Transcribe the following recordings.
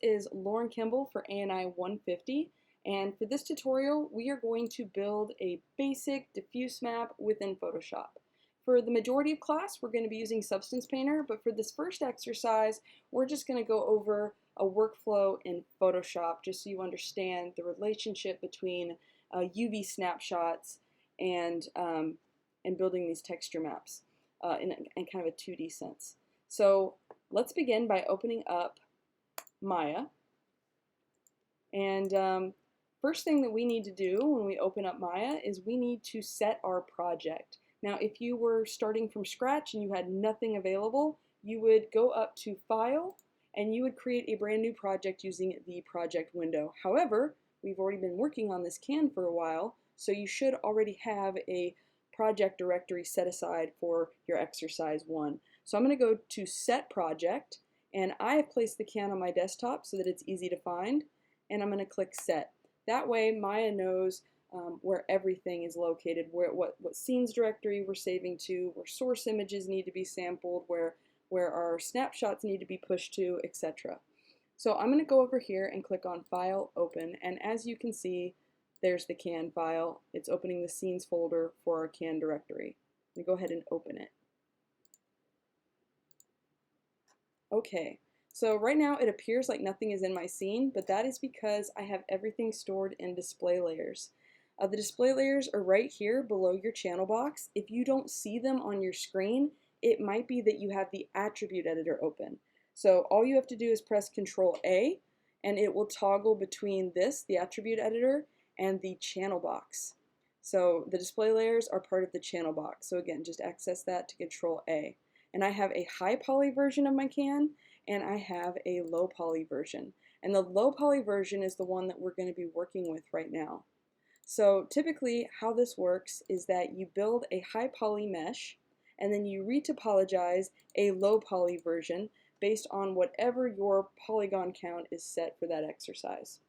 is Lauren Kimball for ANI 150, and for this tutorial we are going to build a basic diffuse map within Photoshop. For the majority of class we're going to be using Substance Painter, but for this first exercise we're just going to go over a workflow in Photoshop just so you understand the relationship between UV snapshots and building these texture maps in kind of a 2D sense. So let's begin by opening up Maya. And first thing that we need to do when we open up Maya is we need to set our project. Now, if you were starting from scratch and you had nothing available, you would go up to File and you would create a brand new project using the project window. However, we've already been working on this can for a while, so you should already have a project directory set aside for your exercise 1. So I'm going to go to Set Project, and I have placed the can on my desktop so that it's easy to find, and I'm going to click Set. That way Maya knows where everything is located, what scenes directory we're saving to, where source images need to be sampled, where our snapshots need to be pushed to, etc. So I'm going to go over here and click on File, Open, and as you can see, there's the can file. It's opening the scenes folder for our can directory. We go ahead and open it. Okay, so right now it appears like nothing is in my scene, but that is because I have everything stored in display layers. The display layers are right here below your channel box. If you don't see them on your screen, it might be that you have the attribute editor open. So all you have to do is press Control A, and it will toggle between this, the attribute editor, and the channel box. So the display layers are part of the channel box. So again, just access that to Control A. And I have a high poly version of my can, and I have a low poly version. And the low poly version is the one that we're going to be working with right now. So typically how this works is that you build a high poly mesh, and then you retopologize a low poly version based on whatever your polygon count is set for that exercise.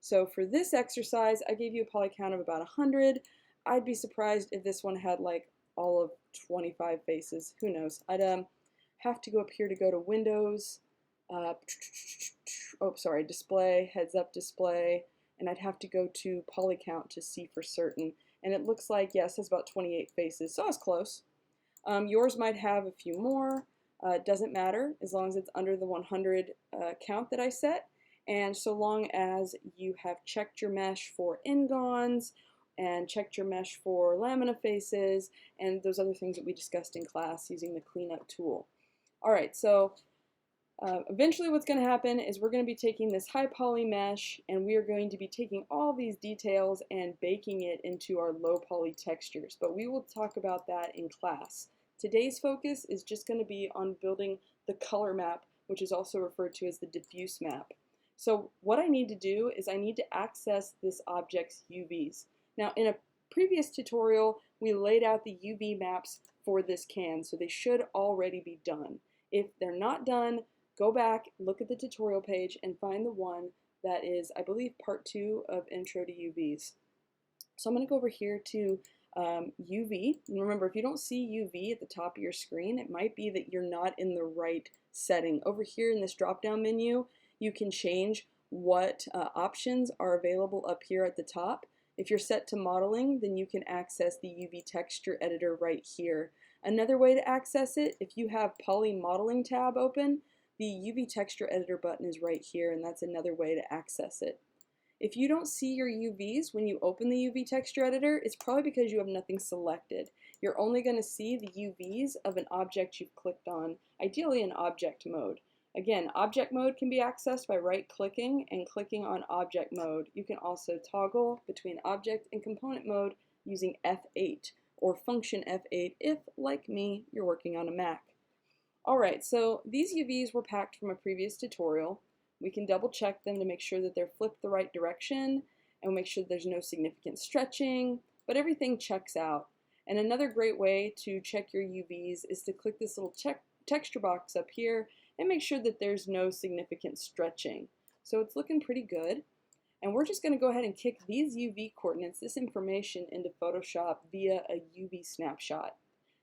So for this exercise, I gave you a poly count of about 100. I'd be surprised if this one had like all of 25 faces. Who knows? I'd have to go up here to go to Windows, Display, Heads Up Display, and I'd have to go to poly count to see for certain. And it looks like, yes, it's about 28 faces, so I was close. Yours might have a few more. It doesn't matter as long as it's under the 100 count that I set. And so long as you have checked your mesh for ingons and checked your mesh for lamina faces and those other things that we discussed in class using the cleanup tool. Alright, so eventually what's going to happen is we're going to be taking this high poly mesh and we are going to be taking all these details and baking it into our low poly textures, but we will talk about that in class. Today's focus is just going to be on building the color map, which is also referred to as the diffuse map. So what I need to do is I need to access this object's UVs. Now in a previous tutorial we laid out the UV maps for this can, so they should already be done. If they're not done, go back, look at the tutorial page and find the one that is, I believe, part 2 of Intro to UVs. So I'm going to go over here to UV. And remember, if you don't see UV at the top of your screen, it might be that you're not in the right setting. Over here in this drop-down menu, you can change what options are available up here at the top. If you're set to modeling, then you can access the UV texture editor right here. Another way to access it, if you have Poly Modeling tab open, the UV texture editor button is right here, and that's another way to access it. If you don't see your UVs when you open the UV texture editor, it's probably because you have nothing selected. You're only going to see the UVs of an object you've clicked on, ideally in object mode. Again, object mode can be accessed by right-clicking and clicking on object mode. You can also toggle between object and component mode using F8 or function F8 if, like me, you're working on a Mac. Alright, so these UVs were packed from a previous tutorial. We can double check them to make sure that they're flipped the right direction and make sure that there's no significant stretching, but everything checks out. And another great way to check your UVs is to click this little texture box up here and make sure that there's no significant stretching. So it's looking pretty good. And we're just going to go ahead and kick these UV coordinates, this information, into Photoshop via a UV snapshot.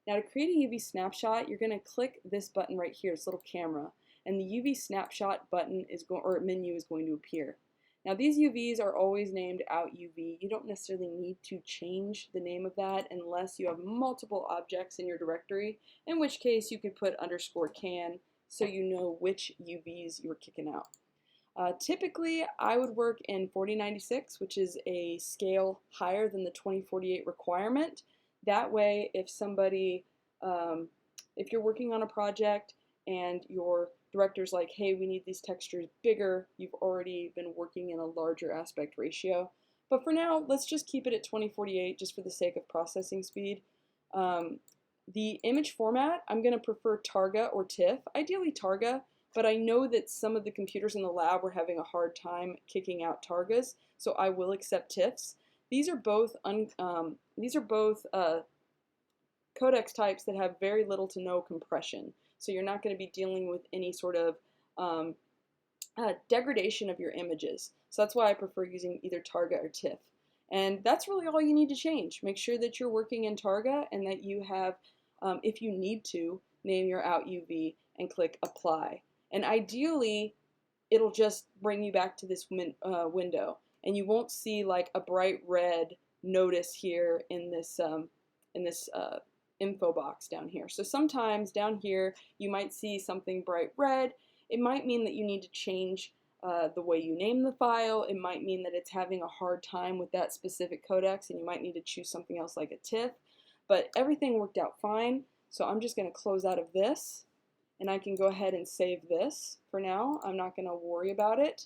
Now to create a UV snapshot, you're going to click this button right here, this little camera. and the UV snapshot button or menu is going to appear. Now these UVs are always named out UV. You don't necessarily need to change the name of that unless you have multiple objects in your directory, in which case you could put _can so you know which UVs you're kicking out. Typically, I would work in 4096, which is a scale higher than the 2048 requirement. That way, if somebody, if you're working on a project and your director's like, hey, we need these textures bigger, you've already been working in a larger aspect ratio. But for now, let's just keep it at 2048 just for the sake of processing speed. The image format, I'm going to prefer Targa or TIFF, ideally Targa. But I know that some of the computers in the lab were having a hard time kicking out Targas, so I will accept TIFFs. These are both codecs types that have very little to no compression, so you're not going to be dealing with any sort of degradation of your images. So that's why I prefer using either Targa or TIFF. And that's really all you need to change. Make sure that you're working in Targa and that you have, if you need to, name your out UV and click Apply. And ideally, it'll just bring you back to this window, and you won't see like a bright red notice here in this info box down here. So sometimes down here you might see something bright red. It might mean that you need to change the way you name the file. It might mean that it's having a hard time with that specific codex, and you might need to choose something else like a TIFF. But everything worked out fine, so I'm just going to close out of this. And I can go ahead and save this for now. I'm not going to worry about it.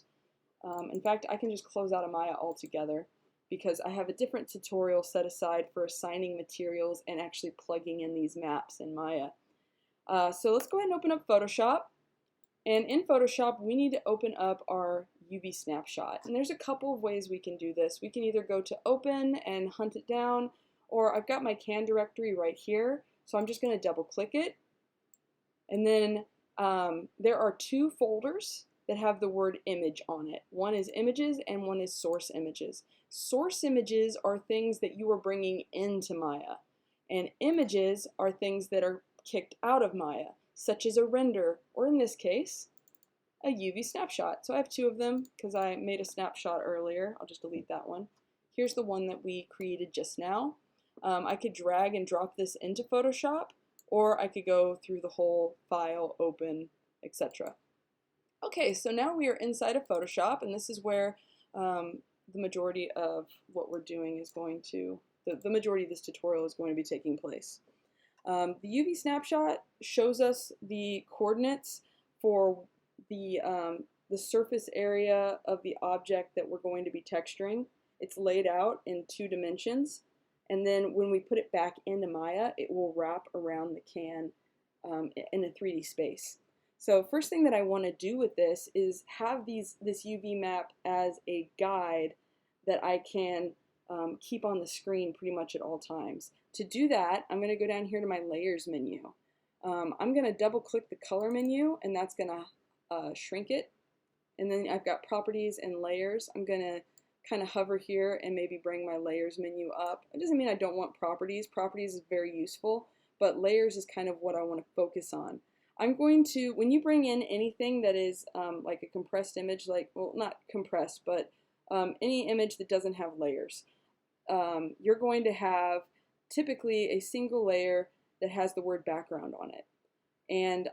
In fact, I can just close out of Maya altogether because I have a different tutorial set aside for assigning materials and actually plugging in these maps in Maya. So let's go ahead and open up Photoshop. And in Photoshop, we need to open up our UV snapshot. And there's a couple of ways we can do this. We can either go to Open and hunt it down, or I've got my CAN directory right here. So I'm just going to double click it. And then there are two folders that have the word image on it. One is images and one is source images. Source images are things that you are bringing into Maya. And images are things that are kicked out of Maya, such as a render, or in this case, a UV snapshot. So I have two of them because I made a snapshot earlier. I'll just delete that one. Here's the one that we created just now. I could drag and drop this into Photoshop, or I could go through the whole file, open, etc. Okay, so now we are inside of Photoshop, and this is where the majority of what we're doing is going to, the majority of this tutorial is going to be taking place. The UV snapshot shows us the coordinates for the surface area of the object that we're going to be texturing. It's laid out in 2 dimensions. And then when we put it back into Maya, it will wrap around the can in a 3D space. So first thing that I want to do with this is have this UV map as a guide that I can keep on the screen pretty much at all times. To do that, I'm going to go down here to my Layers menu. I'm going to double click the Color menu, and that's going to shrink it. And then I've got Properties and Layers. I'm going to kind of hover here and maybe bring my Layers menu up. It doesn't mean I don't want Properties. Properties is very useful, but Layers is kind of what I want to focus on. I'm going to, when you bring in anything that is like a compressed image, like, well, not compressed, but any image that doesn't have layers, you're going to have typically a single layer that has the word background on it. And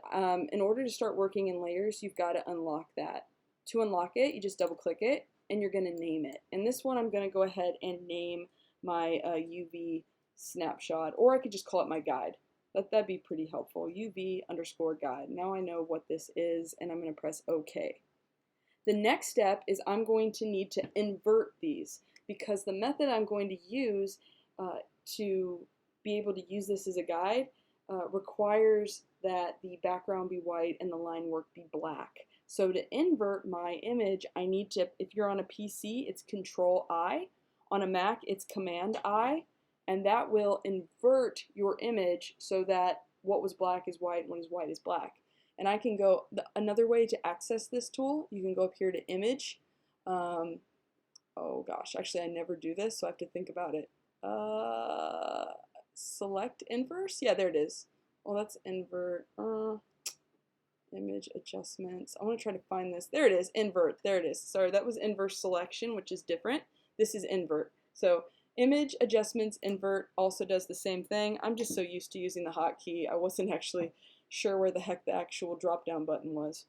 in order to start working in layers, you've got to unlock that. To unlock it, you just double click it, and you're going to name it. And this one I'm going to go ahead and name my UV snapshot, or I could just call it my guide. That'd be pretty helpful. UV_guide. Now I know what this is, and I'm going to press OK. The next step is I'm going to need to invert these, because the method I'm going to use to be able to use this as a guide requires that the background be white and the line work be black. So to invert my image, I need to, if you're on a PC, it's Control-I. On a Mac, it's Command-I. And that will invert your image so that what was black is white and what is white is black. And I can go, another way to access this tool, you can go up here to Image. Oh gosh, actually I never do this, so I have to think about it. Select Inverse? Yeah, there it is. Well, that's invert. image adjustments. I want to try to find this. There it is, invert. There it is. Sorry, that was inverse selection, which is different. This is invert. So image adjustments invert also does the same thing. I'm just so used to using the hotkey, I wasn't actually sure where the heck the actual drop down button was.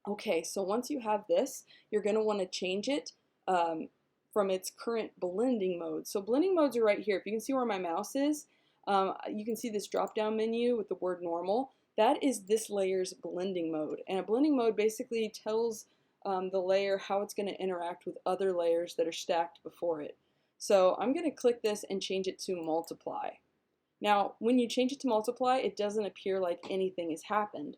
Okay, so once you have this, you're going to want to change it from its current blending mode. So blending modes are right here. If you can see where my mouse is, you can see this drop down menu with the word normal. That is this layer's blending mode. And a blending mode basically tells the layer how it's going to interact with other layers that are stacked before it. So I'm going to click this and change it to multiply. Now, when you change it to multiply, it doesn't appear like anything has happened.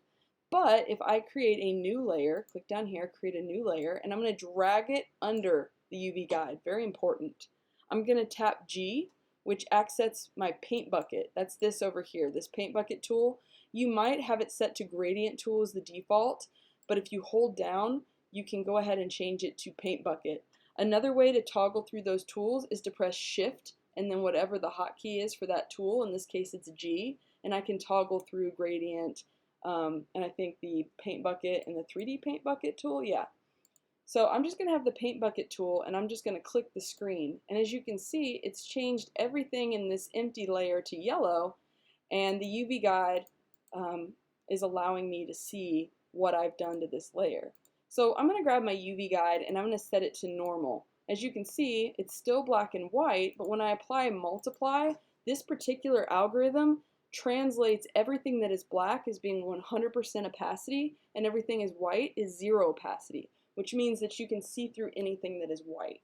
But if I create a new layer, click down here, create a new layer, and I'm going to drag it under the UV guide, very important. I'm going to tap G, which accesses my paint bucket. That's this over here, this paint bucket tool. You might have it set to gradient tool as the default, but if you hold down, you can go ahead and change it to paint bucket. Another way to toggle through those tools is to press Shift and then whatever the hotkey is for that tool. In this case, it's G, and I can toggle through gradient, and I think the paint bucket and the 3D paint bucket tool, yeah. So I'm just going to have the paint bucket tool, and I'm just going to click the screen. And as you can see, it's changed everything in this empty layer to yellow, and the UV guide is allowing me to see what I've done to this layer. So I'm going to grab my UV guide, and I'm going to set it to normal. As you can see, it's still black and white, but when I apply multiply, this particular algorithm translates everything that is black as being 100% opacity, and everything is white is 0 opacity, which means that you can see through anything that is white.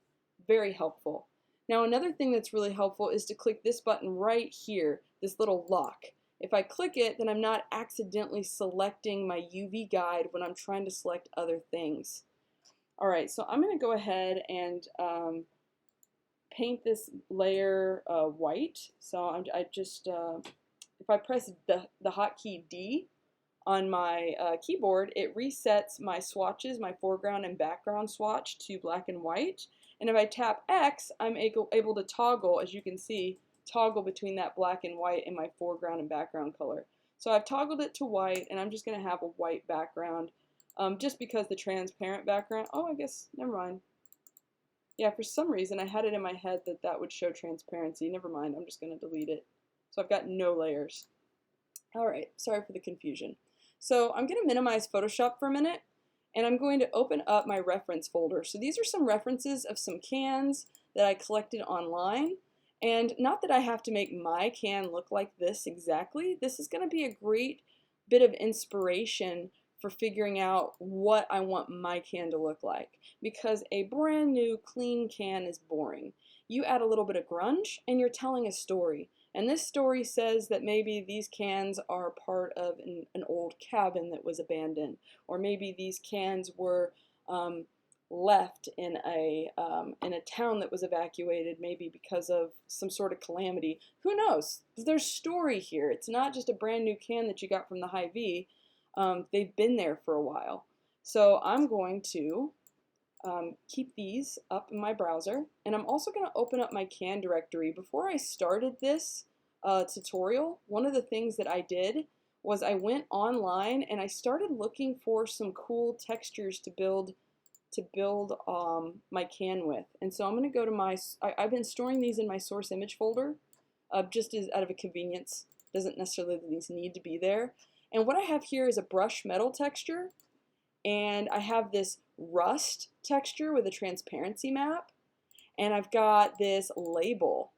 Very helpful. Now another thing that's really helpful is to click this button right here, this little lock. If I click it, then I'm not accidentally selecting my UV guide when I'm trying to select other things. Alright, so I'm going to go ahead and paint this layer white. So if I press the hotkey D on my keyboard, it resets my swatches, my foreground and background swatch to black and white. And if I tap X, I'm able to toggle, as you can see, toggle between that black and white and my foreground and background color. So I've toggled it to white, and I'm just going to have a white background just because the transparent background, oh, I guess, never mind. Yeah, for some reason I had it in my head that that would show transparency. Never mind, I'm just going to delete it. So I've got no layers. Alright, sorry for the confusion. So I'm going to minimize Photoshop for a minute, and I'm going to open up my reference folder. So these are some references of some cans that I collected online. And not that I have to make my can look like this exactly. This is going to be a great bit of inspiration for figuring out what I want my can to look like. Because a brand new clean can is boring. You add a little bit of grunge and you're telling a story. And this story says that maybe these cans are part of an old cabin that was abandoned. Or maybe these cans were left in a town that was evacuated, maybe because of some sort of calamity. Who knows? There's story here. It's not just a brand new can that you got from the Hy-Vee. They've been there for a while. So I'm going to keep these up in my browser, and I'm also going to open up my can directory. Before I started this tutorial, one of the things that I did was I went online and I started looking for some cool textures to build my can with. And so I'm going to go to I've been storing these in my source image folder just as out of a convenience. Doesn't necessarily these need to be there. And what I have here is a brush metal texture, and I have this rust texture with a transparency map, and I've got this label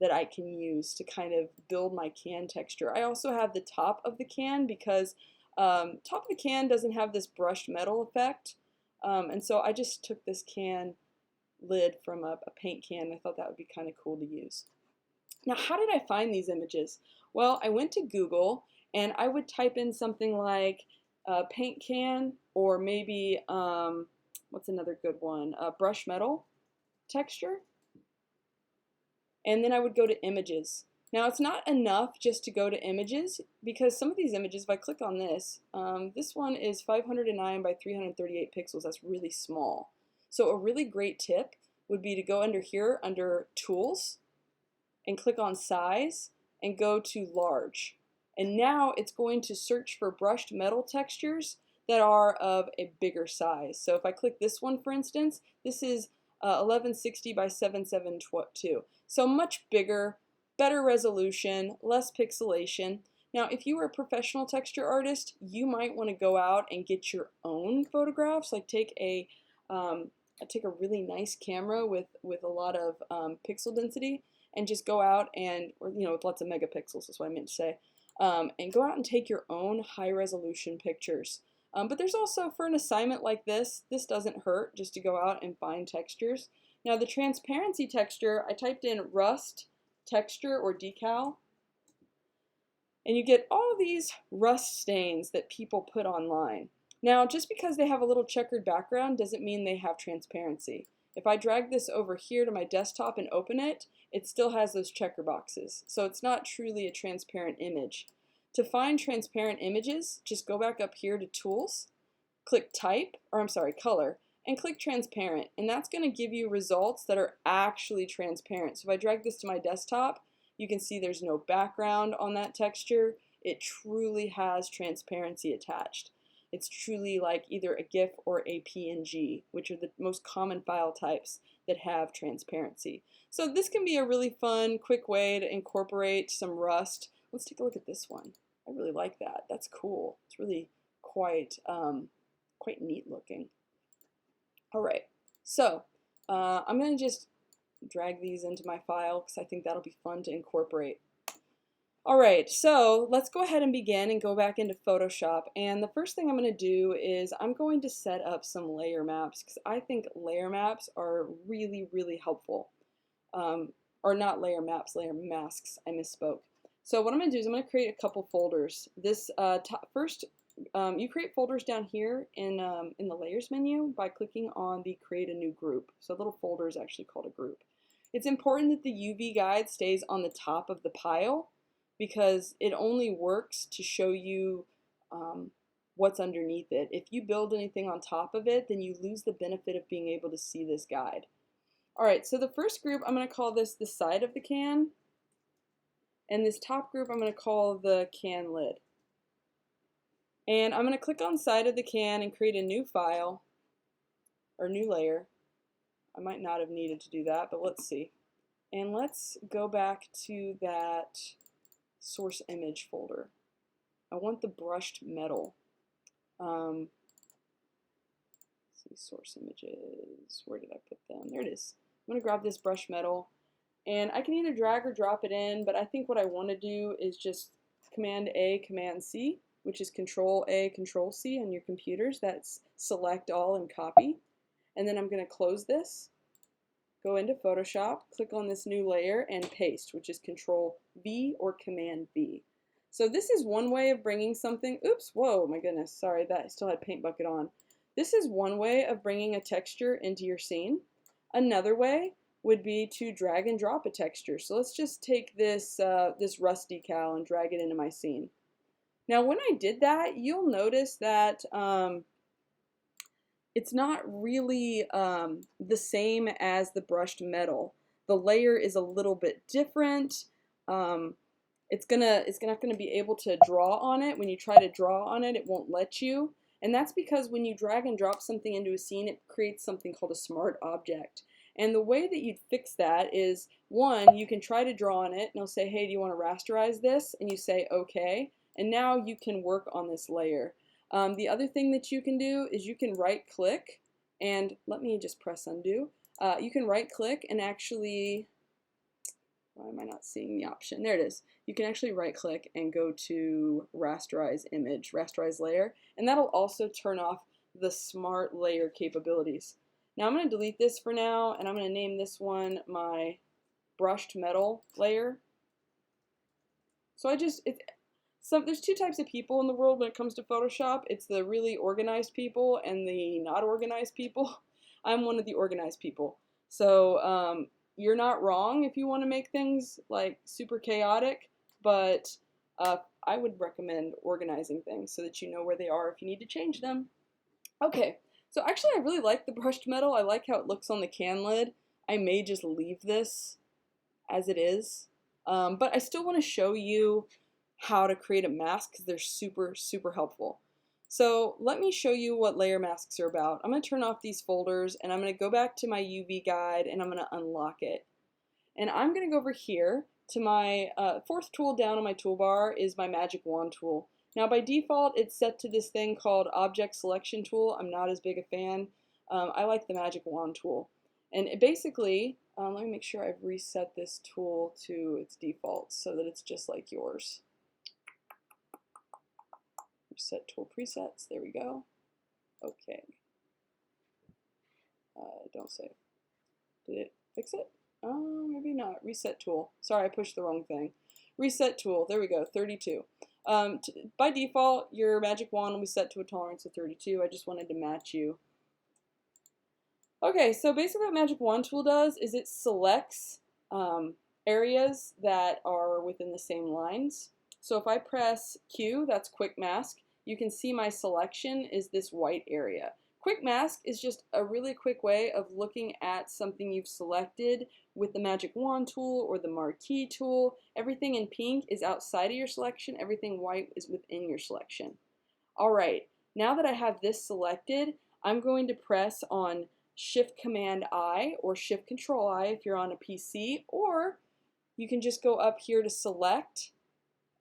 that I can use to kind of build my can texture. I also have the top of the can because top of the can doesn't have this brushed metal effect, and so I just took this can lid from a paint can. I thought that would be kind of cool to use. Now, how did I find these images? Well, I went to Google and I would type in something like paint can, or maybe, what's another good one? Brush metal texture. And then I would go to images. Now, it's not enough just to go to images, because some of these images, if I click on this, this one is 509 by 338 pixels. That's really small. So a really great tip would be to go under here, under Tools, and click on Size, and go to Large. And now it's going to search for brushed metal textures that are of a bigger size. So if I click this one, for instance, this is 1160 by 772. So much bigger, better resolution, less pixelation. Now, if you were a professional texture artist, you might want to go out and get your own photographs, like take a really nice camera with a lot of pixel density, and just go out and, or with lots of megapixels, is what I meant to say, and go out and take your own high resolution pictures. But there's also, for an assignment like this doesn't hurt just to go out and find textures. Now the transparency texture, I typed in rust texture or decal, and you get all these rust stains that people put online. Now, just because they have a little checkered background doesn't mean they have transparency. If I drag this over here to my desktop and open it, it still has those checker boxes. So it's not truly a transparent image. To find transparent images, just go back up here to Tools, click Color, and click Transparent. And that's going to give you results that are actually transparent. So if I drag this to my desktop, you can see there's no background on that texture. It truly has transparency attached. It's truly like either a GIF or a PNG, which are the most common file types that have transparency. So this can be a really fun, quick way to incorporate some rust. Let's take a look at this one. I really like that. That's cool. It's really quite neat looking. All right, so I'm going to just drag these into my file because I think that'll be fun to incorporate. All right, so let's go ahead and begin and go back into Photoshop. And the first thing I'm going to do is I'm going to set up some layer maps because I think layer maps are really, really helpful. Or not layer maps, layer masks. I misspoke. So what I'm going to do is I'm going to create a couple folders. This first, you create folders down here in the Layers menu by clicking on the Create a New Group. So a little folder is actually called a group. It's important that the UV guide stays on the top of the pile because it only works to show you what's underneath it. If you build anything on top of it, then you lose the benefit of being able to see this guide. All right, so the first group, I'm going to call this the side of the can. And this top group, I'm going to call the can lid. And I'm going to click on side of the can and create a new file, or new layer. I might not have needed to do that, but let's see. And let's go back to that source image folder. I want the brushed metal. Let's see, source images. Where did I put them? There it is. I'm going to grab this brushed metal, and I can either drag or drop it in, but I think what I want to do is just Command A, Command C, which is Control A, Control C on your computers. That's select all and copy. And then I'm going to close this, go into Photoshop, click on this new layer, and paste, which is Control V or Command V. So this is one way of bringing something, oops, whoa, my goodness, sorry, that I still had paint bucket on. This is one way of bringing a texture into your scene. Another way would be to drag and drop a texture. So let's just take this, this rust decal and drag it into my scene. Now when I did that, you'll notice that it's not really the same as the brushed metal. The layer is a little bit different. It's not gonna be able to draw on it. When you try to draw on it, it won't let you. And that's because when you drag and drop something into a scene, it creates something called a smart object. And the way that you'd fix that is, one, you can try to draw on it, and it'll say, hey, do you want to rasterize this? And you say, okay. And now you can work on this layer. The other thing that you can do is you can right-click, and let me just press undo. You can right-click and actually, why am I not seeing the option? There it is. You can actually right-click and go to rasterize image, rasterize layer, and that'll also turn off the smart layer capabilities. Now I'm going to delete this for now, and I'm going to name this one my brushed metal layer. So there's two types of people in the world when it comes to Photoshop. It's the really organized people and the not organized people. I'm one of the organized people. So you're not wrong if you want to make things like super chaotic, but I would recommend organizing things so that you know where they are if you need to change them. Okay, so actually I really like the brushed metal. I like how it looks on the can lid. I may just leave this as it is, but I still want to show you how to create a mask because they're super, super helpful. So let me show you what layer masks are about. I'm going to turn off these folders and I'm going to go back to my UV guide and I'm going to unlock it. And I'm going to go over here to my fourth tool down on my toolbar is my magic wand tool. Now by default it's set to this thing called object selection tool. I'm not as big a fan. I like the magic wand tool. And it basically, let me make sure I've reset this tool to its default so that it's just like yours. Set tool presets, there we go. Okay. Don't save. Did it fix it? Oh, maybe not. Reset tool. Sorry, I pushed the wrong thing. Reset tool, there we go, 32. By default, your magic wand will be set to a tolerance of 32. I just wanted to match you. Okay, so basically what magic wand tool does is it selects areas that are within the same lines. So if I press Q, that's quick mask, you can see my selection is this white area. Quick mask is just a really quick way of looking at something you've selected with the magic wand tool or the marquee tool. Everything in pink is outside of your selection, everything white is within your selection. Alright, now that I have this selected, I'm going to press on Shift Command I or Shift Control I if you're on a PC, or you can just go up here to select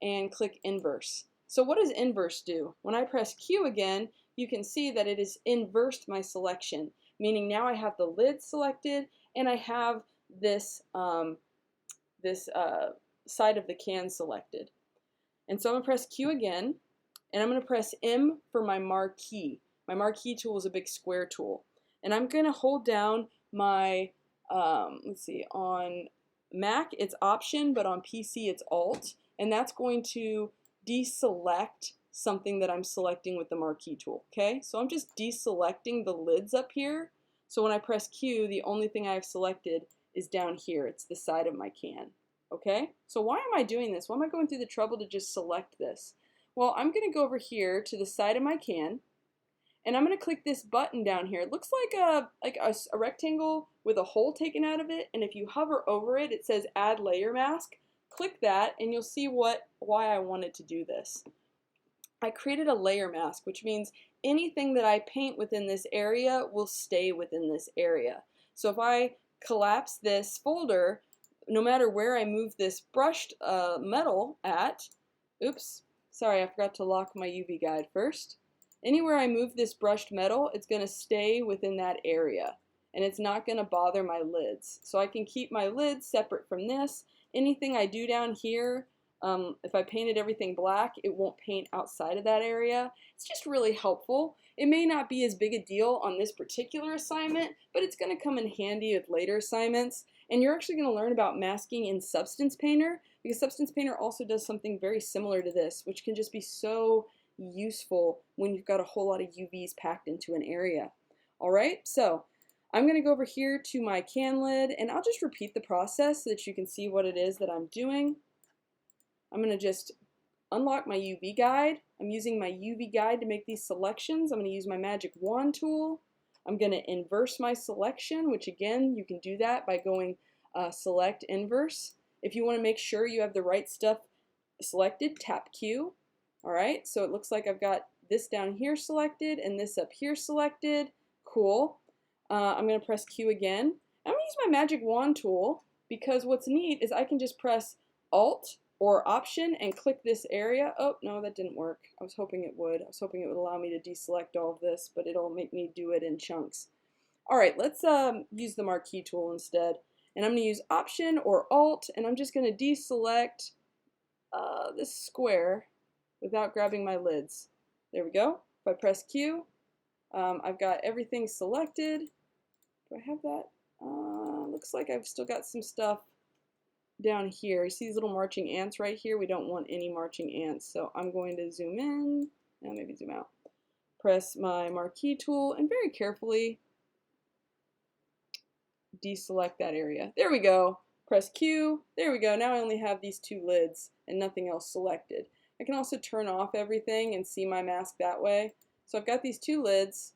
and click inverse. So what does inverse do? When I press Q again, you can see that it has inversed my selection, meaning now I have the lid selected and I have this, side of the can selected. And so I'm going to press Q again, and I'm going to press M for my marquee. My marquee tool is a big square tool. And I'm going to hold down my, let's see, on Mac it's Option, but on PC it's Alt. And that's going to deselect something that I'm selecting with the marquee tool, okay? So I'm just deselecting the lids up here. So when I press Q, the only thing I've selected is down here. It's the side of my can, okay? So why am I doing this? Why am I going through the trouble to just select this? Well, I'm gonna go over here to the side of my can, and I'm gonna click this button down here. It looks like a rectangle with a hole taken out of it, and if you hover over it, it says Add Layer Mask. Click that, and you'll see why I wanted to do this. I created a layer mask, which means anything that I paint within this area will stay within this area. So if I collapse this folder, no matter where I move this brushed metal at, oops, sorry, I forgot to lock my UV guide first. Anywhere I move this brushed metal, it's going to stay within that area, and it's not going to bother my lids. So I can keep my lids separate from this. Anything I do down here, if I painted everything black, it won't paint outside of that area. It's just really helpful. It may not be as big a deal on this particular assignment, but it's going to come in handy with later assignments. And you're actually going to learn about masking in Substance Painter, because Substance Painter also does something very similar to this, which can just be so useful when you've got a whole lot of UVs packed into an area. Alright, so I'm going to go over here to my can lid, and I'll just repeat the process so that you can see what it is that I'm doing. I'm going to just unlock my UV guide. I'm using my UV guide to make these selections. I'm going to use my magic wand tool. I'm going to inverse my selection, which again, you can do that by going select inverse. If you want to make sure you have the right stuff selected, tap Q. Alright, so it looks like I've got this down here selected and this up here selected. Cool. I'm going to press Q again. I'm going to use my magic wand tool because what's neat is I can just press Alt or Option and click this area. Oh, no, that didn't work. I was hoping it would. I was hoping it would allow me to deselect all of this, but it'll make me do it in chunks. Alright, let's use the marquee tool instead. And I'm going to use Option or Alt, and I'm just going to deselect this square without grabbing my lids. There we go. If I press Q, I've got everything selected. Do I have that? Looks like I've still got some stuff down here. You see these little marching ants right here? We don't want any marching ants, so I'm going to zoom in and maybe zoom out. Press my marquee tool and very carefully deselect that area. There we go. Press Q. There we go. Now I only have these two lids and nothing else selected. I can also turn off everything and see my mask that way. So I've got these two lids.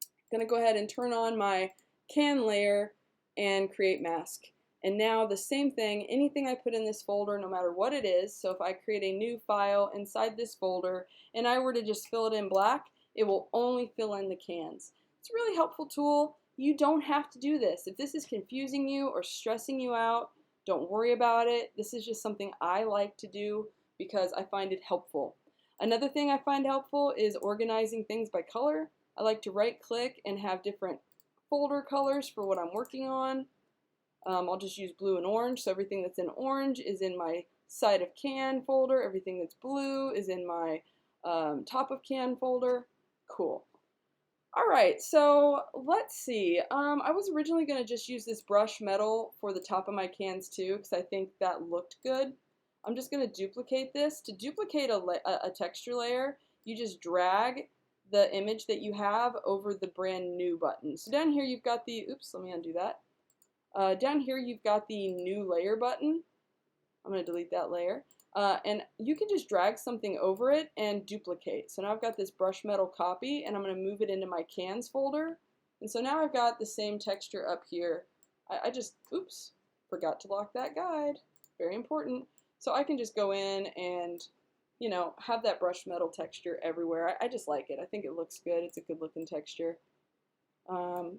I'm going to go ahead and turn on my can layer and create mask. And now the same thing, anything I put in this folder, no matter what it is, so if I create a new file inside this folder and I were to just fill it in black, it will only fill in the cans. It's a really helpful tool. You don't have to do this. If this is confusing you or stressing you out, don't worry about it. This is just something I like to do because I find it helpful. Another thing I find helpful is organizing things by color. I like to right click and have different folder colors for what I'm working on. I'll just use blue and orange, so everything that's in orange is in my side of can folder, everything that's blue is in my top of can folder. Cool. Alright, so let's see. I was originally going to just use this brush metal for the top of my cans too, because I think that looked good. I'm just going to duplicate this. To duplicate a texture layer, you just drag the image that you have over the brand new button. So down here you've got the, oops, let me undo that. Down here you've got the new layer button. I'm going to delete that layer. And you can just drag something over it and duplicate. So now I've got this brush metal copy and I'm going to move it into my cans folder. And so now I've got the same texture up here. I just, oops, forgot to lock that guide. Very important. So I can just go in and, you know, have that brush metal texture everywhere. I just like it. I think it looks good. It's a good looking texture.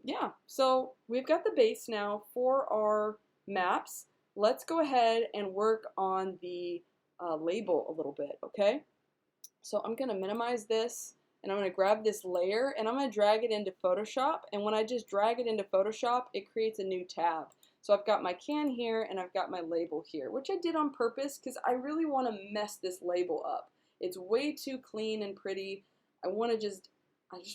Yeah, so we've got the base now for our maps. Let's go ahead and work on the label a little bit, okay? So I'm going to minimize this and I'm going to grab this layer and I'm going to drag it into Photoshop, and when I just drag it into Photoshop, it creates a new tab. So I've got my can here and I've got my label here, which I did on purpose because I really want to mess this label up. It's way too clean and pretty. I just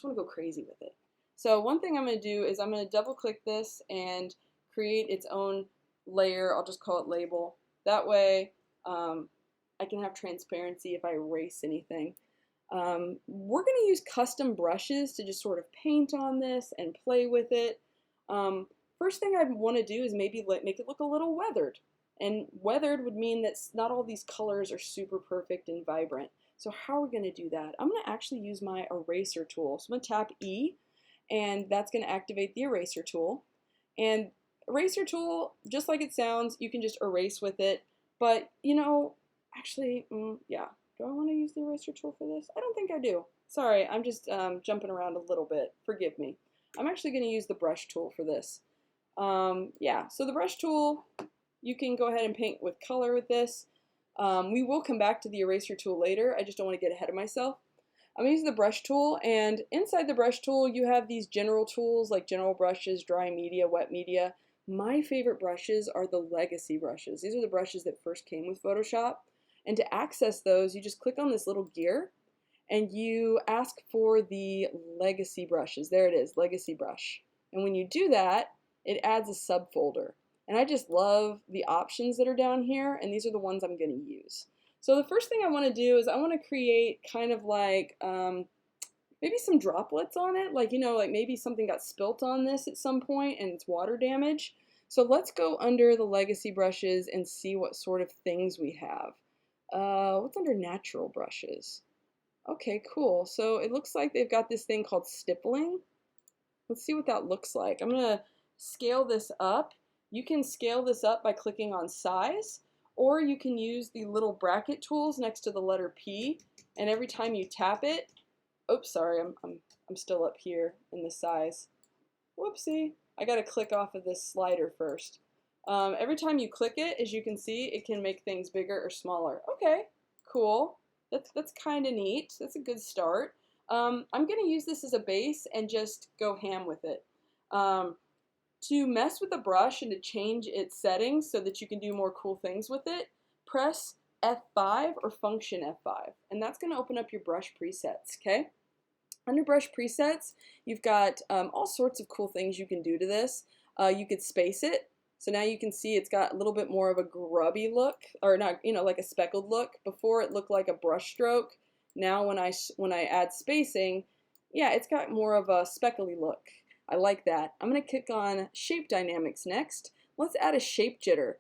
want to go crazy with it. So one thing I'm going to do is I'm going to double click this and create its own layer. I'll just call it label. That way I can have transparency if I erase anything. We're going to use custom brushes to just sort of paint on this and play with it. First thing I'd want to do is maybe make it look a little weathered. And weathered would mean that not all these colors are super perfect and vibrant. So how are we going to do that? I'm going to actually use my eraser tool. So I'm going to tap E, and that's going to activate the eraser tool. And eraser tool, just like it sounds, you can just erase with it. But, you know, actually, yeah. Do I want to use the eraser tool for this? I don't think I do. Sorry, I'm just jumping around a little bit. Forgive me. I'm actually going to use the brush tool for this. Yeah, so the brush tool, you can go ahead and paint with color with this. We will come back to the eraser tool later. I just don't want to get ahead of myself. I'm going to use the brush tool, and inside the brush tool you have these general tools like general brushes, dry media, wet media. My favorite brushes are the legacy brushes. These are the brushes that first came with Photoshop, and to access those you just click on this little gear and you ask for the legacy brushes. There it is, legacy brush. And when you do that, it adds a subfolder. And I just love the options that are down here, and these are the ones I'm going to use. So the first thing I want to do is I want to create kind of like maybe some droplets on it, like, you know, like maybe something got spilt on this at some point and it's water damage. So let's go under the legacy brushes and see what sort of things we have. What's under natural brushes? Okay, cool. So it looks like they've got this thing called stippling. Let's see what that looks like. I'm going to scale this up. You can scale this up by clicking on size, or you can use the little bracket tools next to the letter P, and every time you tap it, oops, sorry, I'm still up here in the size. Whoopsie, I gotta click off of this slider first. Every time you click it, as you can see, it can make things bigger or smaller. Okay, cool. That's kind of neat. That's a good start. I'm gonna use this as a base and just go ham with it. To mess with the brush and to change its settings so that you can do more cool things with it, press F5 or function F5, and that's going to open up your brush presets, okay? Under brush presets, you've got all sorts of cool things you can do to this. You could space it, so now you can see it's got a little bit more of a grubby look, or not, you know, like a speckled look. Before it looked like a brush stroke. Now when I add spacing, yeah, it's got more of a speckly look. I like that. I'm going to click on Shape Dynamics next. Let's add a Shape Jitter.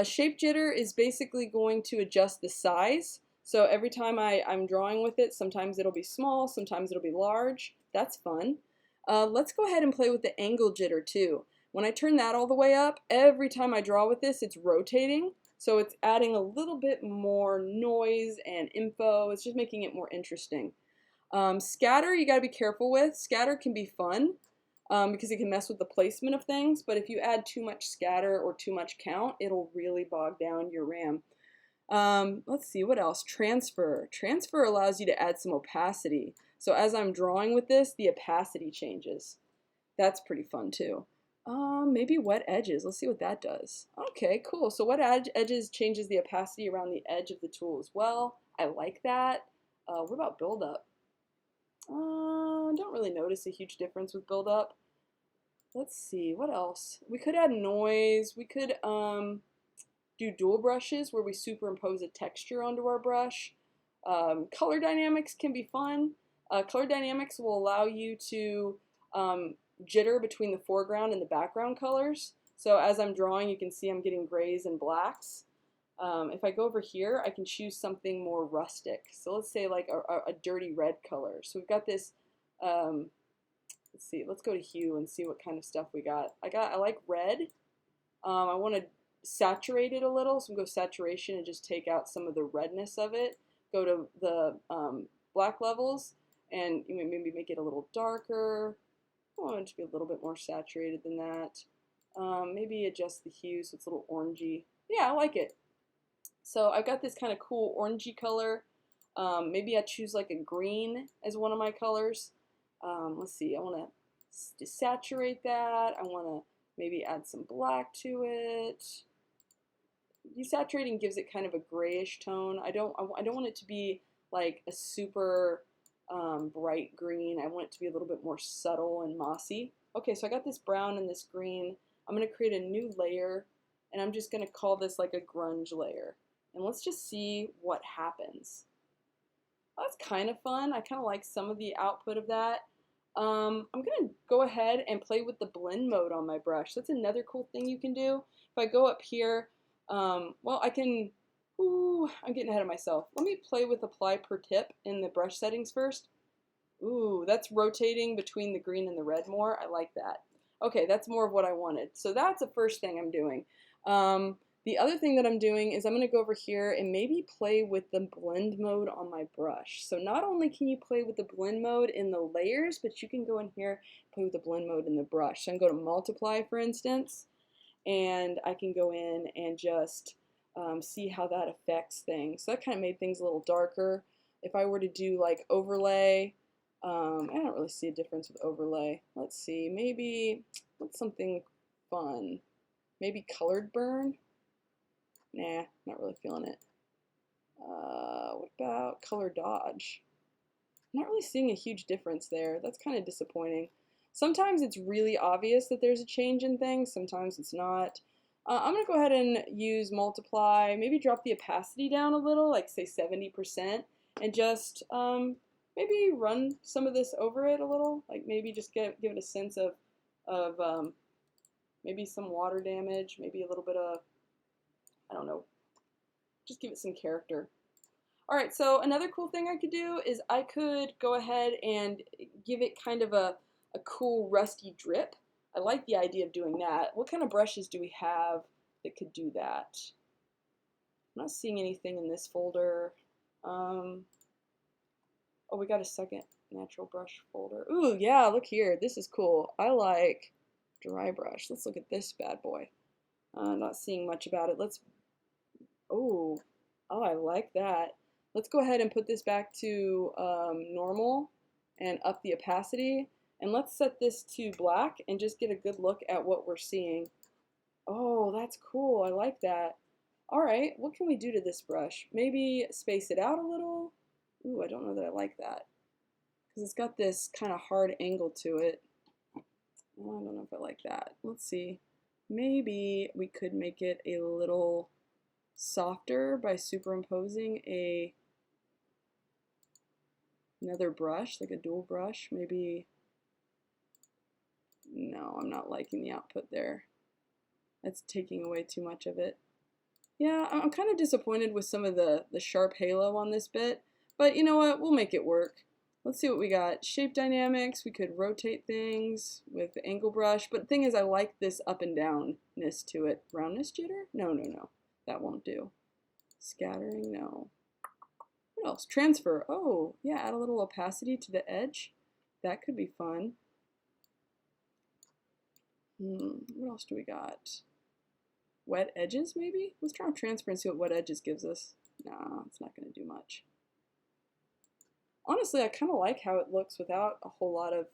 Shape Jitter is basically going to adjust the size. So every time I'm drawing with it, sometimes it'll be small, sometimes it'll be large. That's fun. Let's go ahead and play with the angle jitter too. When I turn that all the way up, every time I draw with this, it's rotating. So it's adding a little bit more noise and info. It's just making it more interesting. Scatter, you gotta be careful with. Scatter can be fun because it can mess with the placement of things, but if you add too much scatter or too much count, it'll really bog down your RAM. Let's see, what else? Transfer. Transfer allows you to add some opacity. So as I'm drawing with this, the opacity changes. That's pretty fun too. Maybe wet edges. Let's see what that does. Okay, cool. So wet edges changes the opacity around the edge of the tool as well. I like that. What about buildup? Don't really notice a huge difference with buildup. Let's see, what else? We could add noise. We could do dual brushes where we superimpose a texture onto our brush. Color dynamics can be fun. Color dynamics will allow you to jitter between the foreground and the background colors. So as I'm drawing, you can see I'm getting grays and blacks. If I go over here, I can choose something more rustic. So let's say like a dirty red color. So we've got this, let's see, let's go to hue and see what kind of stuff we got. I like red. I want to saturate it a little, so I'm going to go saturation and just take out some of the redness of it. Go to the black levels and maybe make it a little darker. I want it to be a little bit more saturated than that. Maybe adjust the hue so it's a little orangey. Yeah, I like it. So I've got this kind of cool orangey color. Maybe I choose like a green as one of my colors. Let's see, I want to saturate that. I want to maybe add some black to it. Desaturating gives it kind of a grayish tone. I don't want it to be like a super bright green. I want it to be a little bit more subtle and mossy. Okay, so I got this brown and this green. I'm going to create a new layer, and I'm just going to call this like a grunge layer. And let's just see what happens. That's kind of fun. I kind of like some of the output of that. I'm going to go ahead and play with the blend mode on my brush. That's another cool thing you can do. If I go up here, well, I can, ooh, I'm getting ahead of myself. Let me play with apply per tip in the brush settings first. Ooh, that's rotating between the green and the red more. I like that. Okay, that's more of what I wanted. So that's the first thing I'm doing. The other thing that I'm doing is I'm going to go over here and maybe play with the blend mode on my brush. So not only can you play with the blend mode in the layers, but you can go in here and play with the blend mode in the brush. So I can go to multiply, for instance, and I can go in and just see how that affects things. So that kind of made things a little darker. If I were to do like overlay, I don't really see a difference with overlay. Let's see, maybe what's something fun? Maybe colored burn? Nah, not really feeling it. What about color dodge? I'm not really seeing a huge difference there. That's kind of disappointing. Sometimes it's really obvious that there's a change in things, sometimes it's not. I'm going to go ahead and use multiply, maybe drop the opacity down a little, like say 70%, and just maybe run some of this over it a little, like maybe just give it a sense of maybe some water damage, maybe a little bit of, I don't know, just give it some character. Alright, so another cool thing I could do is I could go ahead and give it kind of a cool rusty drip. I like the idea of doing that. What kind of brushes do we have that could do that? I'm not seeing anything in this folder. Oh, we got a second natural brush folder. Ooh, yeah, look here. This is cool. I like dry brush. Let's look at this bad boy. Not seeing much about it. Oh, I like that. Let's go ahead and put this back to normal and up the opacity. And let's set this to black and just get a good look at what we're seeing. Oh, that's cool. I like that. All right, what can we do to this brush? Maybe space it out a little. Ooh, I don't know that I like that because it's got this kind of hard angle to it. I don't know if I like that. Let's see. Maybe we could make it a little softer by superimposing another brush, like a dual brush. Maybe, no, I'm not liking the output there. That's taking away too much of it. Yeah, I'm kind of disappointed with some of the sharp halo on this bit, but you know what, we'll make it work. Let's see what we got. Shape dynamics, we could rotate things with the angle brush, but the thing is I like this up and downness to it. Roundness jitter? No, no, no. That won't do. Scattering, no. What else? Transfer. Oh, yeah, add a little opacity to the edge. That could be fun. What else do we got? Wet edges, maybe? Let's try transfer and see what wet edges gives us. Nah, it's not going to do much. Honestly, I kind of like how it looks without a whole lot of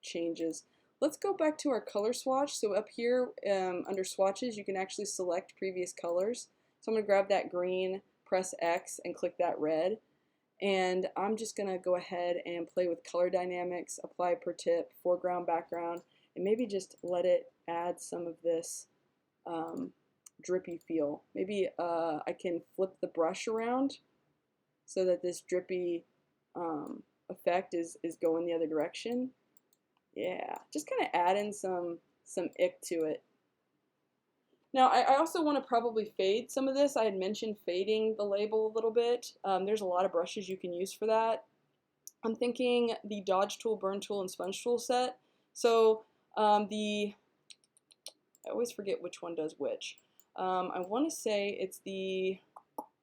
changes. Let's go back to our color swatch. So up here under swatches, you can actually select previous colors. So I'm going to grab that green, press X, and click that red. And I'm just going to go ahead and play with color dynamics, apply per tip, foreground, background, and maybe just let it add some of this drippy feel. Maybe I can flip the brush around so that this drippy effect is going the other direction. Yeah, just kind of add in some ick to it. Now, I also want to probably fade some of this. I had mentioned fading the label a little bit. There's a lot of brushes you can use for that. I'm thinking the Dodge Tool, Burn Tool, and Sponge Tool set. So I always forget which one does which. I want to say it's the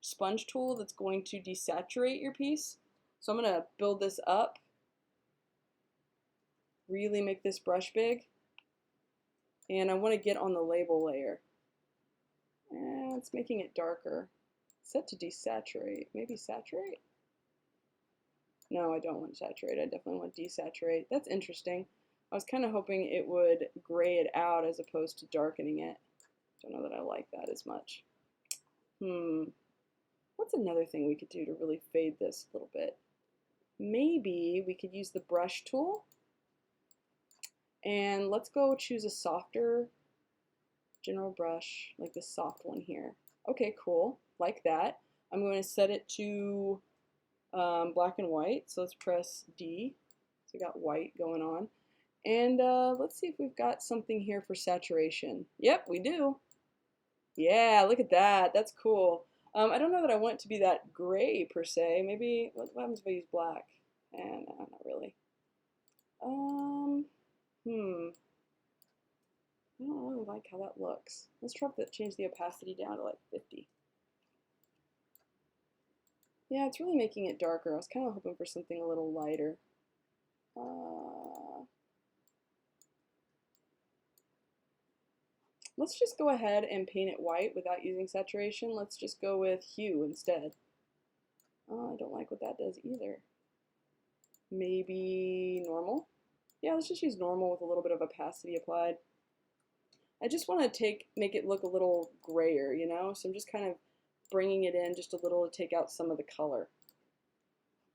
Sponge Tool that's going to desaturate your piece. So I'm going to build this up, really make this brush big, and I want to get on the label layer. And it's making it darker. Set to desaturate. Maybe saturate? No, I don't want saturate. I definitely want desaturate. That's interesting. I was kind of hoping it would gray it out as opposed to darkening it. Don't know that I like that as much. What's another thing we could do to really fade this a little bit? Maybe we could use the brush tool. And let's go choose a softer general brush, like this soft one here. Okay, cool. Like that. I'm going to set it to black and white. So let's press D. So we got white going on. And let's see if we've got something here for saturation. Yep, we do. Yeah, look at that. That's cool. I don't know that I want it to be that gray per se. Maybe, what happens if I use black? No, not really. I don't really like how that looks. Let's try to change the opacity down to like 50. Yeah, it's really making it darker. I was kind of hoping for something a little lighter. Let's just go ahead and paint it white without using saturation. Let's just go with hue instead. I don't like what that does either. Maybe normal? Yeah, let's just use normal with a little bit of opacity applied. I just want to make it look a little grayer, you know? So I'm just kind of bringing it in just a little to take out some of the color.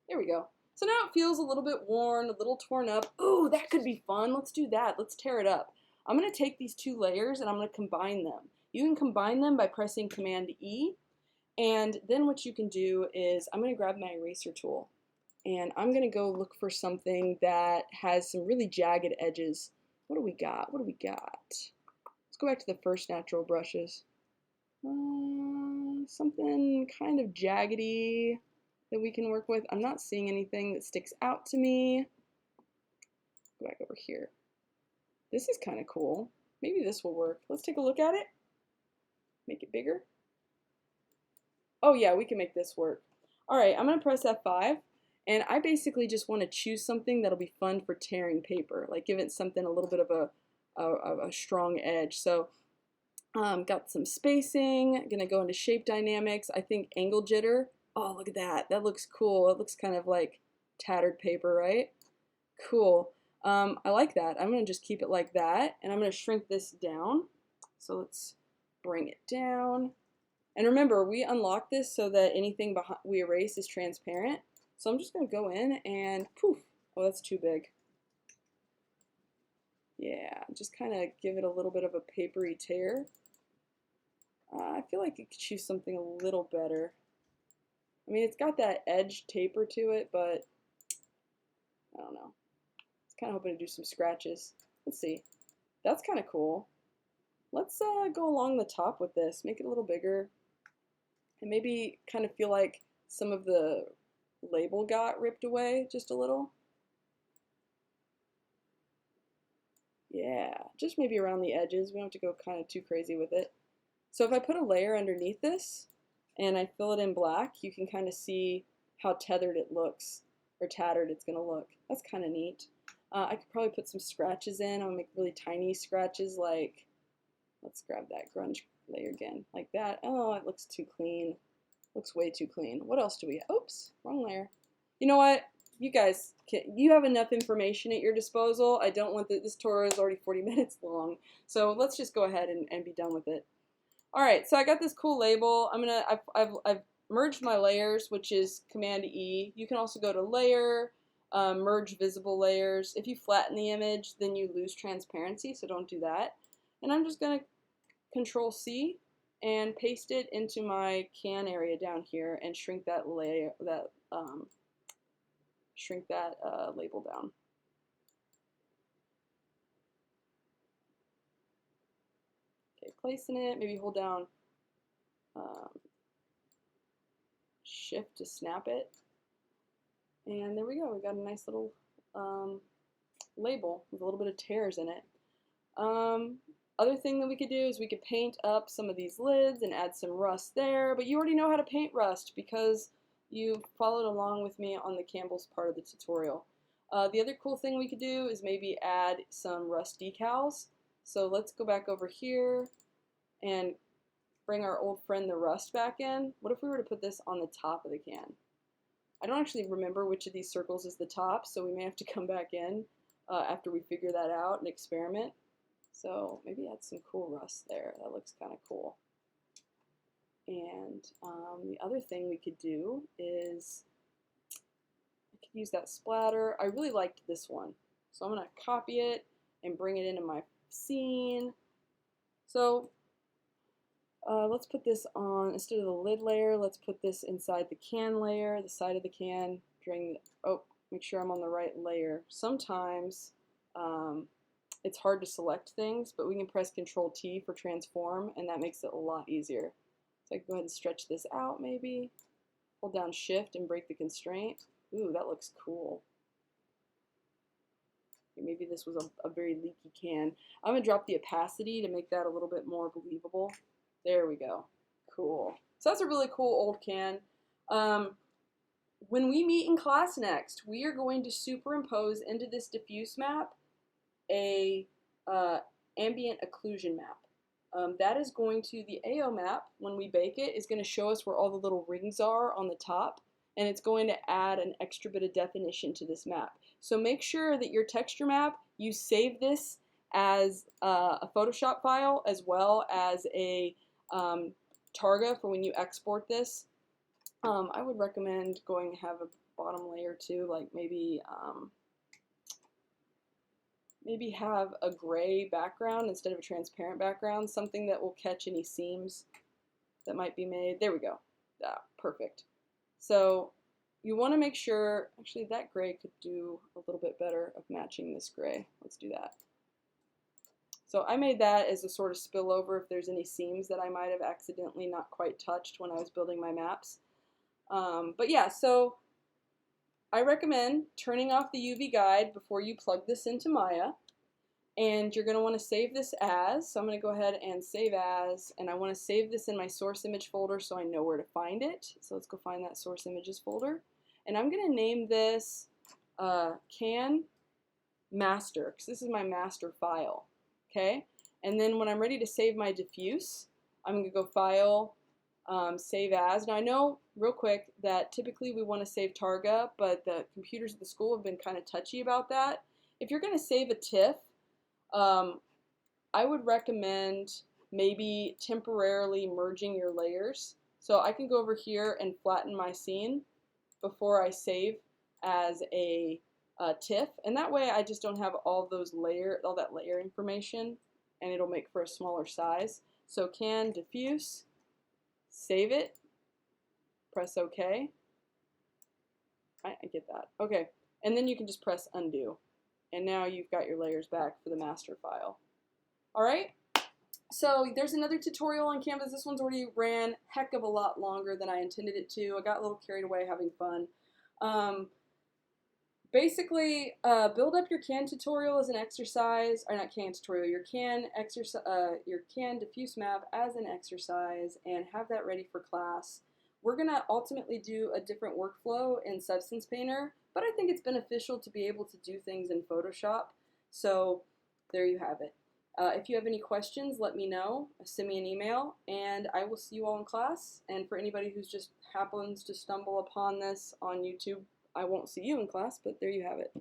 There we go. So now it feels a little bit worn, a little torn up. Ooh, that could be fun. Let's do that. Let's tear it up. I'm going to take these two layers and I'm going to combine them. You can combine them by pressing Command E. And then what you can do is I'm going to grab my eraser tool. And I'm going to go look for something that has some really jagged edges. What do we got? What do we got? Let's go back to the first natural brushes. Something kind of jaggedy that we can work with. I'm not seeing anything that sticks out to me. Go back over here. This is kind of cool. Maybe this will work. Let's take a look at it. Make it bigger. Oh yeah, we can make this work. All right, I'm going to press F5. And I basically just want to choose something that'll be fun for tearing paper. Like give it something a little bit of a strong edge. So got some spacing. I'm going to go into shape dynamics. I think angle jitter. Oh, look at that. That looks cool. It looks kind of like tattered paper, right? Cool. I like that. I'm going to just keep it like that. And I'm going to shrink this down. So let's bring it down. And remember, we unlock this so that anything we erase is transparent. So I'm just going to go in and poof. Oh, that's too big. Yeah, just kind of give it a little bit of a papery tear. I feel like it could choose something a little better. I mean, it's got that edge taper to it, but I don't know. It's kind of hoping to do some scratches. Let's see. That's kind of cool. Let's go along the top with this. Make it a little bigger. And maybe kind of feel like some of the label got ripped away just a little. Yeah, just maybe around the edges. We don't have to go kind of too crazy with it. So if I put a layer underneath this and I fill it in black, you can kind of see how tethered it looks, or tattered it's going to look. That's kind of neat. I could probably put some scratches in. I'll make really tiny scratches, like, let's grab that grunge layer again, like that. Oh, it looks too clean. Looks way too clean. What else do we have? Oops, wrong layer. You know what? You guys, you have enough information at your disposal. I don't want this tutorial is already 40 minutes long. So let's just go ahead and be done with it. All right, so I got this cool label. I've merged my layers, which is Command E. You can also go to Layer, Merge Visible Layers. If you flatten the image, then you lose transparency, so don't do that. And I'm just gonna Control C and paste it into my can area down here and shrink that layer, label down. Okay, placing it, maybe hold down Shift to snap it. And there we go, we got a nice little label with a little bit of tears in it. Other thing that we could do is we could paint up some of these lids and add some rust there, but you already know how to paint rust because you followed along with me on the Campbell's part of the tutorial. The other cool thing we could do is maybe add some rust decals. So let's go back over here and bring our old friend the rust back in. What if we were to put this on the top of the can? I don't actually remember which of these circles is the top, so we may have to come back in after we figure that out and experiment. So maybe add some cool rust there. That looks kind of cool. And the other thing we could do is I could use that splatter. I really liked this one. So I'm going to copy it and bring it into my scene. So let's put this on, instead of the lid layer, let's put this inside the can layer, the side of the can. Make sure I'm on the right layer. Sometimes it's hard to select things, but we can press Control T for transform, and that makes it a lot easier. So I can go ahead and stretch this out maybe. Hold down Shift and break the constraint. Ooh, that looks cool. Maybe this was a very leaky can. I'm going to drop the opacity to make that a little bit more believable. There we go. Cool. So that's a really cool old can. When we meet in class next, we are going to superimpose into this diffuse map a ambient occlusion map. That is going to, the AO map, when we bake it, is going to show us where all the little rings are on the top, and it's going to add an extra bit of definition to this map. So make sure that your texture map, you save this as a Photoshop file as well as a Targa for when you export this. I would recommend going to have a bottom layer too, like maybe have a gray background instead of a transparent background, something that will catch any seams that might be made. There we go. Yeah, perfect. So you want to make sure, actually that gray could do a little bit better of matching this gray. Let's do that. So I made that as a sort of spillover if there's any seams that I might have accidentally not quite touched when I was building my maps. But yeah, so I recommend turning off the UV guide before you plug this into Maya. And you're going to want to save this as, so I'm going to go ahead and save as, and I want to save this in my source image folder so I know where to find it. So let's go find that source images folder. And I'm going to name this can master, because this is my master file. Okay? And then when I'm ready to save my diffuse, I'm going to go File, Save As. Now I know, real quick, that typically we want to save Targa, but the computers at the school have been kind of touchy about that. If you're going to save a TIFF, I would recommend maybe temporarily merging your layers. So I can go over here and flatten my scene before I save as a TIFF, and that way I just don't have all that layer information, and it'll make for a smaller size. So can diffuse, save it, press OK. I get that. Okay, and then you can just press undo, and now you've got your layers back for the master file. All right. So there's another tutorial on Canvas. This one's already ran heck of a lot longer than I intended it to. I got a little carried away having fun. Basically, build up your can tutorial as an exercise, or not can tutorial, your can exercise, your can diffuse map as an exercise, and have that ready for class. We're gonna ultimately do a different workflow in Substance Painter, but I think it's beneficial to be able to do things in Photoshop. So there you have it. If you have any questions, let me know. Send me an email, and I will see you all in class. And for anybody who's just happens to stumble upon this on YouTube, I won't see you in class, but there you have it.